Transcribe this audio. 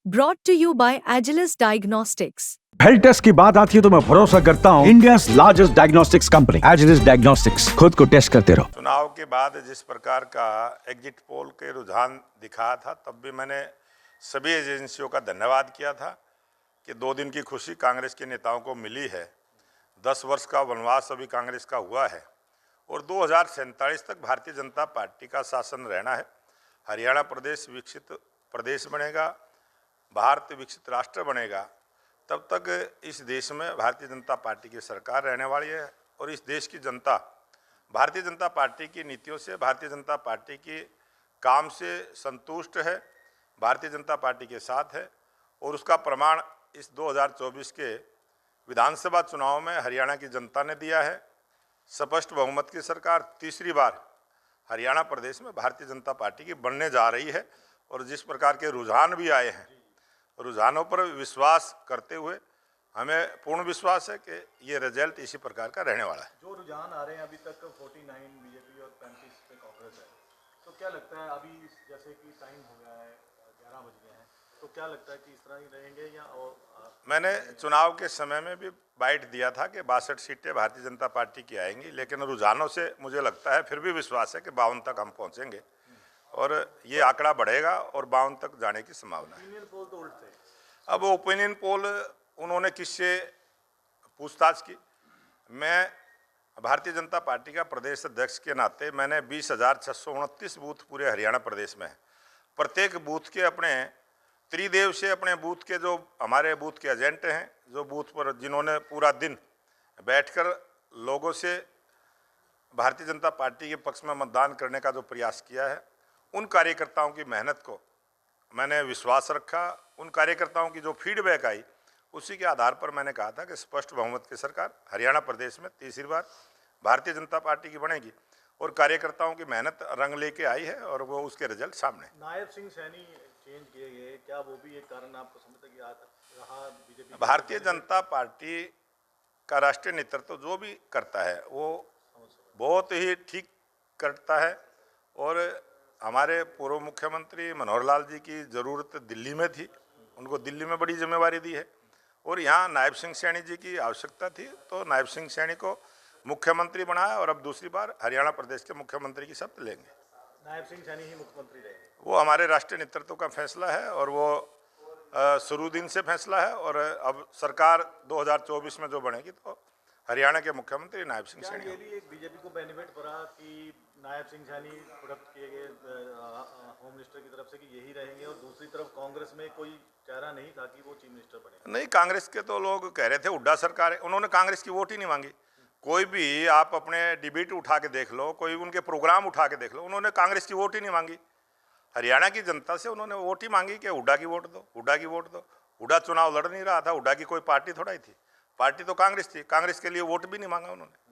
Brought to you by Agilus Diagnostics. Health test की बात आती है तो मैं भरोसा करता हूँ India largest diagnostics company Agilus diagnostics. खुद को टेस्ट करते रहो। चुनाव के बाद जिस प्रकार का एग्जिट पोल के रुझान दिखा था, तब भी मैंने सभी एजेंसियों का धन्यवाद किया था कि 2 दिन की खुशी कांग्रेस के नेताओं को मिली है। 10 वर्ष का वनवास अभी कांग्रेस का हुआ है और 2047 तक भारतीय जनता पार्टी का शासन रहना है। हरियाणा प्रदेश विकसित प्रदेश बनेगा, भारत विकसित राष्ट्र बनेगा, तब तक इस देश में भारतीय जनता पार्टी की सरकार रहने वाली है और इस देश की जनता भारतीय जनता पार्टी की नीतियों से, भारतीय जनता पार्टी के काम से संतुष्ट है, भारतीय जनता पार्टी के साथ है। और उसका प्रमाण इस 2024 के विधानसभा चुनाव में हरियाणा की जनता ने दिया है। स्पष्ट बहुमत की सरकार तीसरी बार हरियाणा प्रदेश में भारतीय जनता पार्टी की बनने जा रही है और जिस प्रकार के रुझान भी आए हैं, रुझानों पर विश्वास करते हुए हमें पूर्ण विश्वास है कि ये रिजल्ट इसी प्रकार का रहने वाला है। जो रुझान आ रहे हैं अभी तक 49 बीजेपी और 35 पे कांग्रेस है, तो क्या लगता है अभी जैसे कि टाइम हो गया है 11 बज गए हैं, तो क्या लगता है कि इस तरह ही रहेंगे या और मैंने चुनाव के समय में भी बाइट दिया था कि 62 सीटें भारतीय जनता पार्टी की आएंगी, लेकिन रुझानों से मुझे लगता है फिर भी विश्वास है कि 52 तक हम पहुँचेंगे और ये आंकड़ा बढ़ेगा और 52 तक जाने की संभावना है। ओपिनियन पोल तो उल्ट थे। अब ओपिनियन पोल उन्होंने किससे पूछताछ की? मैं भारतीय जनता पार्टी का प्रदेश अध्यक्ष के नाते मैंने 20,629 बूथ पूरे हरियाणा प्रदेश में है। प्रत्येक बूथ के अपने त्रिदेव से अपने बूथ के जो हमारे बूथ के एजेंट हैं, जो बूथ पर जिन्होंने पूरा दिन बैठकर लोगों से भारतीय जनता पार्टी के पक्ष में मतदान करने का जो प्रयास किया है, उन कार्यकर्ताओं की मेहनत को मैंने विश्वास रखा। उन कार्यकर्ताओं की जो फीडबैक आई, उसी के आधार पर मैंने कहा था कि स्पष्ट बहुमत की सरकार हरियाणा प्रदेश में तीसरी बार भारतीय जनता पार्टी की बनेगी और कार्यकर्ताओं की मेहनत रंग लेके आई है और वो उसके रिजल्ट सामने। नायब सिंह सैनी चेंज किए गए, क्या वो भी एक कारण आपको समझते कि रहा बीजेपी? भारतीय जनता पार्टी का राष्ट्रीय नेतृत्व जो भी करता है वो बहुत ही ठीक करता है और हमारे पूर्व मुख्यमंत्री मनोहर लाल जी की ज़रूरत दिल्ली में थी, उनको दिल्ली में बड़ी जिम्मेवारी दी है और यहाँ नायब सिंह सैनी जी की आवश्यकता थी, तो नायब सिंह सैनी को मुख्यमंत्री बनाया और अब दूसरी बार हरियाणा प्रदेश के मुख्यमंत्री की शपथ लेंगे। नायब सिंह सैनी ही मुख्यमंत्री रहेंगे? वो हमारे राष्ट्रीय नेतृत्व का फैसला है और वो शुरू दिन से फैसला है और अब सरकार 2024 में जो बनेगी तो हरियाणा के मुख्यमंत्री नायब सिंह सैनी। ये भी एक बीजेपी को बेनिफिट पड़ा कि नायब सिंह सैनी प्रोडक्ट किए गए होम मिनिस्टर की तरफ से कि यही रहेंगे और दूसरी तरफ कांग्रेस में कोई चेहरा नहीं था कि वो चीफ मिनिस्टर बने? नहीं, कांग्रेस के तो लोग कह रहे थे हुड्डा सरकार है, उन्होंने कांग्रेस की वोट ही नहीं मांगी। कोई भी आप अपने डिबेट उठा के देख लो, कोई उनके प्रोग्राम उठा के देख लो, उन्होंने कांग्रेस की वोट ही नहीं मांगी। हरियाणा की जनता से उन्होंने वोट ही मांगी कि हुड्डा की वोट दो, हुड्डा की वोट दो। हुड्डा चुनाव लड़ नहीं रहा था, हुड्डा की कोई पार्टी थोड़ा ही थी, पार्टी तो कांग्रेस थी, कांग्रेस के लिए वोट भी नहीं मांगा उन्होंने।